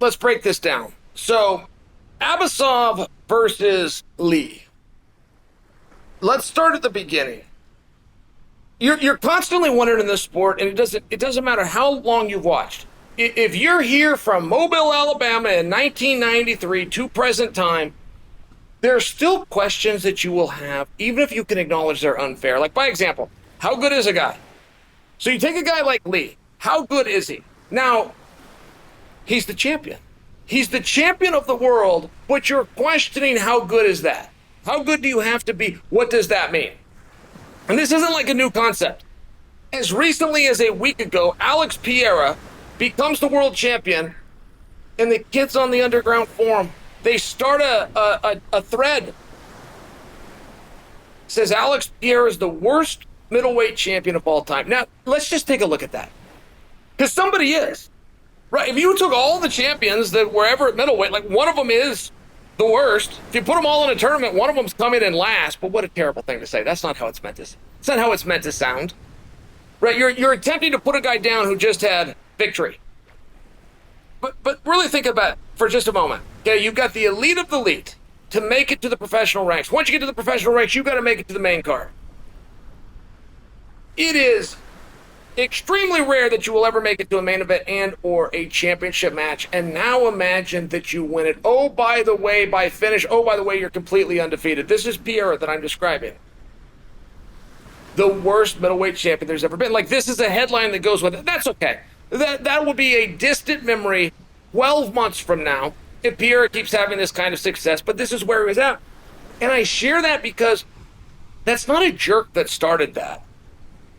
let's break this down. So, Abasov versus Lee. Let's start at the beginning. You're constantly wondering in this sport, and it doesn't matter how long you've watched. If you're here from Mobile, Alabama in 1993 to present time, there are still questions that you will have, even if you can acknowledge they're unfair. Like, by example, how good is a guy? So you take a guy like Lee. How good is he? Now, he's the champion. He's the champion of the world, but you're questioning how good is that? How good do you have to be? What does that mean? And this isn't like a new concept. As recently as a week ago, Alex Pereira becomes the world champion, and the kids on the Underground Forum, they start a thread. It says Alex Pereira is the worst middleweight champion of all time. Now, let's just take a look at that. Because somebody is. Right? If you took all the champions that were ever at middleweight, like one of them is the worst. If you put them all in a tournament, one of them's coming in last. But what a terrible thing to say. That's not how it's meant to. It's not how it's meant to sound. Right? You're attempting to put a guy down who just had victory. But really think about it for just a moment. Okay, you've got the elite of the elite to make it to the professional ranks. Once you get to the professional ranks, you've got to make it to the main card. It is extremely rare that you will ever make it to a main event and or a championship match. And now imagine that you win it. Oh, by the way, by finish. Oh, by the way, you're completely undefeated. This is Pereira that I'm describing. The worst middleweight champion there's ever been. Like, this is a headline that goes with it. That's okay. That will be a distant memory 12 months from now if Pereira keeps having this kind of success. But this is where he was at. And I share that because that's not a jerk that started that.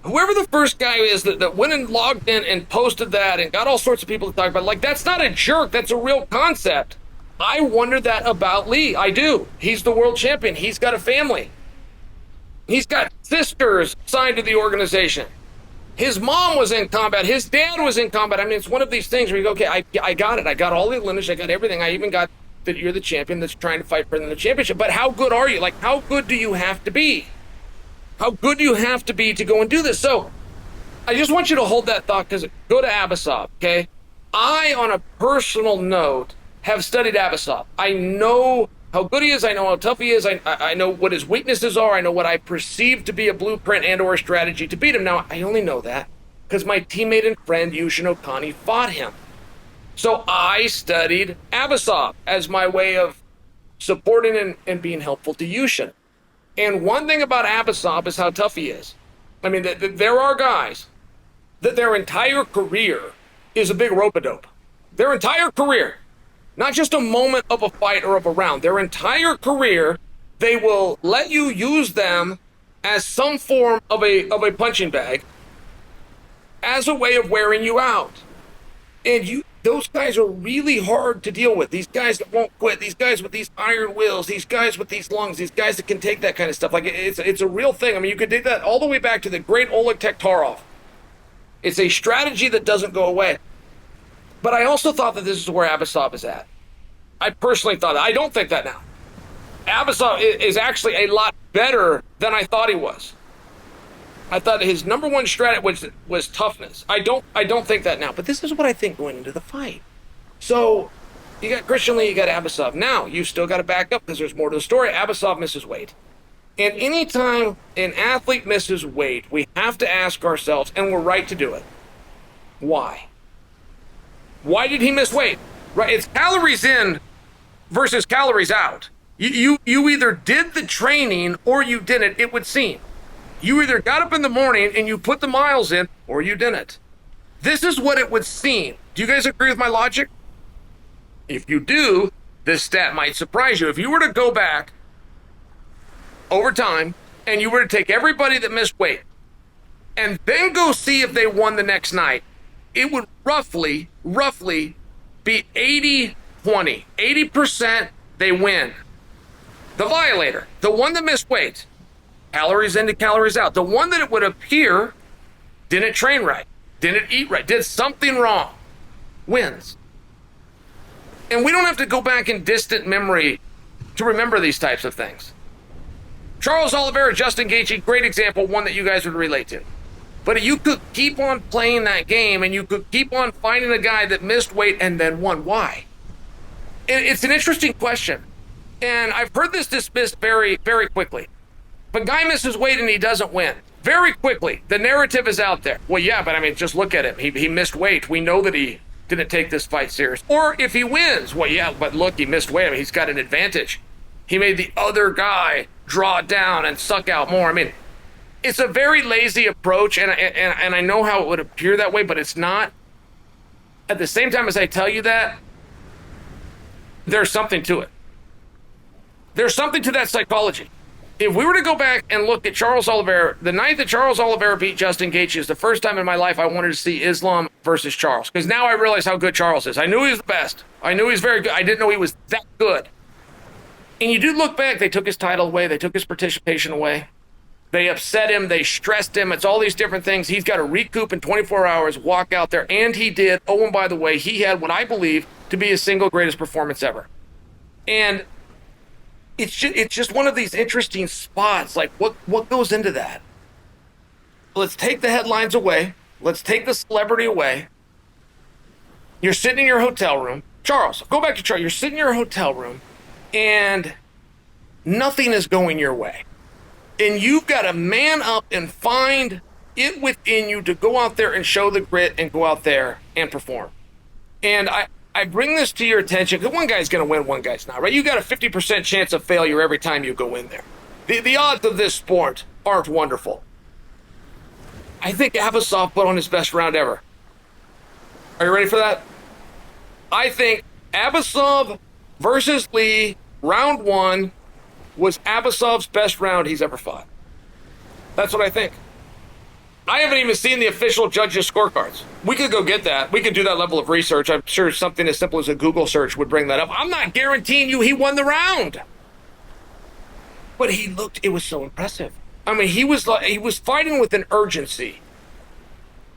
Whoever the first guy is that went and logged in and posted that and got all sorts of people to talk about it, like, that's not a jerk. That's a real concept. I wonder that about Lee. I do. He's the world champion. He's got a family. He's got sisters signed to the organization. His mom was in combat. His dad was in combat. I mean, it's one of these things where you go, okay, I got it. I got all the lineage. I got everything. I even got that you're the champion that's trying to fight for the championship. But how good are you? Like, how good do you have to be? How good do you have to be to go and do this? So I just want you to hold that thought, because go to Abasov, okay? I, on a personal note, have studied Abasov. I know how good he is. I know how tough he is. I know what his weaknesses are. I know what I perceive to be a blueprint and or a strategy to beat him. Now, I only know that because my teammate and friend Yushin Okani fought him. So I studied Abasov as my way of supporting and being helpful to Yushin. And one thing about Abasov is how tough he is. I mean, there are guys that their entire career is a big rope-a-dope. Their entire career, not just a moment of a fight or of a round. Their entire career, they will let you use them as some form of a punching bag as a way of wearing you out. And those guys are really hard to deal with. These guys that won't quit, these guys with these iron wills, these guys with these lungs, these guys that can take that kind of stuff. Like, it's a real thing. I mean, you could take that all the way back to the great Oleg Tektarov. It's a strategy that doesn't go away. But I also thought that this is where Abasov is at. I personally thought that. I don't think that now. Abasov is actually a lot better than I thought he was. I thought his number one strategy was toughness. I don't think that now. But this is what I think going into the fight. So you got Christian Lee, you got Abasov. Now you still got to back up because there's more to the story. Abasov misses weight. And anytime an athlete misses weight, we have to ask ourselves, and we're right to do it, why? Why did he miss weight? Right? It's calories in versus calories out. You either did the training or you didn't, it would seem. You either got up in the morning and you put the miles in or you didn't. This is what it would seem. Do you guys agree with my logic? If you do, this stat might surprise you. If you were to go back over time and you were to take everybody that missed weight and then go see if they won the next night, it would roughly be 80-20. 80% they win. The violator, the one that missed weight, calories in to calories out. The one that it would appear didn't train right, didn't eat right, did something wrong, wins. And we don't have to go back in distant memory to remember these types of things. Charles Oliveira, Justin Gaethje, great example, one that you guys would relate to. But you could keep on playing that game and you could keep on finding a guy that missed weight and then won. Why? It's an interesting question. And I've heard this dismissed very, very quickly. If a guy misses weight and he doesn't win, very quickly, the narrative is out there. Well, yeah, but I mean, just look at him. He missed weight. We know that he didn't take this fight serious. Or if he wins, well, yeah, but look, he missed weight. I mean, he's got an advantage. He made the other guy draw down and suck out more. I mean, it's a very lazy approach, and I know how it would appear that way, but it's not. At the same time as I tell you that, there's something to it. There's something to that psychology. If we were to go back and look at Charles Oliveira, the night that Charles Oliveira beat Justin Gaethje is the first time in my life I wanted to see Islam versus Charles, because now I realize how good Charles is. I knew he was the best. I knew he was very good. I didn't know he was that good. And you do look back, they took his title away, they took his participation away. They upset him, they stressed him, it's all these different things. He's got to recoup in 24 hours, walk out there, and he did. Oh, and by the way, he had what I believe to be his single greatest performance ever. And it's just one of these interesting spots. Like, what goes into that? Let's take the headlines away. Let's take the celebrity away. You're sitting in your hotel room. Charles, go back to Charles. You're sitting in your hotel room, and nothing is going your way. And you've got to man up and find it within you to go out there and show the grit and go out there and perform. And I bring this to your attention because one guy's going to win, one guy's not, right? You got a 50% chance of failure every time you go in there. The odds of this sport aren't wonderful. I think Abasov put on his best round ever. Are you ready for that? I think Abasov versus Lee, round 1, was Abasov's best round he's ever fought. That's what I think. I haven't even seen the official judges' scorecards. We could go get that. We could do that level of research. I'm sure something as simple as a Google search would bring that up. I'm not guaranteeing you he won the round. But he looked, it was so impressive. I mean, he was fighting with an urgency.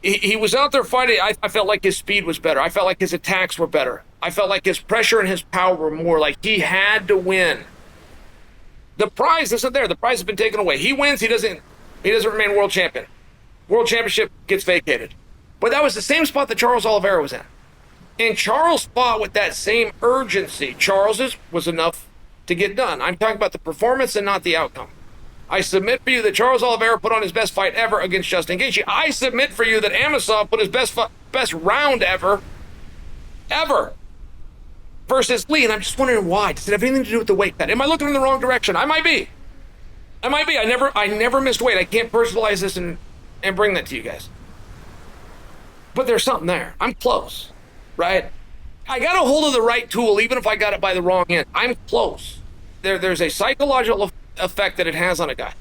He was out there fighting. I felt like his speed was better. I felt like his attacks were better. I felt like his pressure and his power were more. Like he had to win. The prize isn't there. The prize has been taken away. He wins, he doesn't remain world champion. World championship gets vacated. But that was the same spot that Charles Oliveira was in. And Charles fought with that same urgency. Charles's was enough to get done. I'm talking about the performance and not the outcome. I submit for you that Charles Oliveira put on his best fight ever against Justin Gaethje. I submit for you that Abasov put his best round ever versus Lee, and I'm just wondering why. Does it have anything to do with the weight cut? Am I looking in the wrong direction? I might be. I never missed weight. I can't personalize this and bring that to you guys. But there's something there. I'm close, right? I got a hold of the right tool, even if I got it by the wrong end. I'm close. There's a psychological effect that it has on a guy.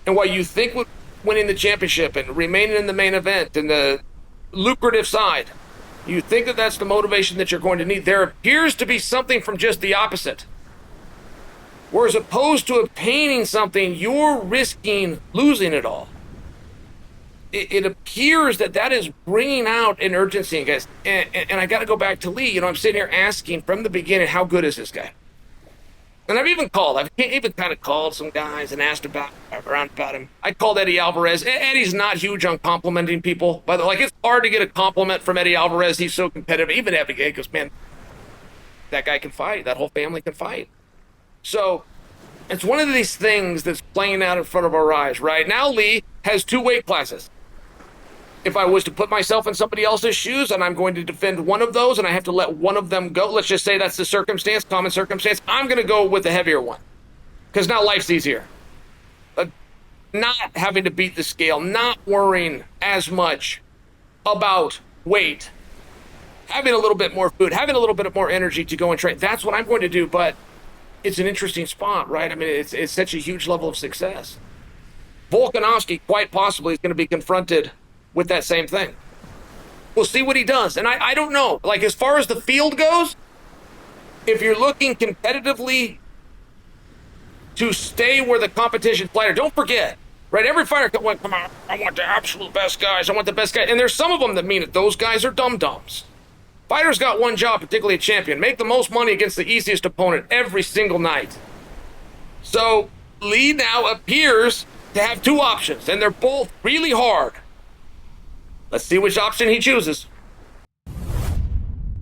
And while you think with winning the championship and remaining in the main event and the lucrative side, you think that that's the motivation that you're going to need. There appears to be something from just the opposite. Whereas opposed to obtaining something, you're risking losing it all. It appears that is bringing out an urgency, guys. And I got to go back to Lee. I'm sitting here asking from the beginning, how good is this guy? And I've even kind of called some guys and asked around about him. I called Eddie Alvarez. Eddie's not huge on complimenting people. By the way, it's hard to get a compliment from Eddie Alvarez. He's so competitive. Even Abigail goes, man, that guy can fight. That whole family can fight. So it's one of these things that's playing out in front of our eyes, right? Now Lee has 2 weight classes. If I was to put myself in somebody else's shoes and I'm going to defend one of those and I have to let one of them go, let's just say that's the circumstance, common circumstance, I'm going to go with the heavier one. Because now life's easier. Not having to beat the scale, not worrying as much about weight, having a little bit more food, having a little bit more energy to go and train. That's what I'm going to do, but it's an interesting spot, right? I mean, it's such a huge level of success. Volkanovski quite possibly is going to be confronted with that same thing. We'll see what he does. And I don't know. Like, as far as the field goes, if you're looking competitively to stay where the competition fighter, don't forget, right? Every fighter went, come on, I want the absolute best guys. I want the best guys. And there's some of them that mean it. Those guys are dum-dums. Fighters got one job, particularly a champion. Make the most money against the easiest opponent every single night. So Lee now appears to have 2 options, and they're both really hard. Let's see which option he chooses.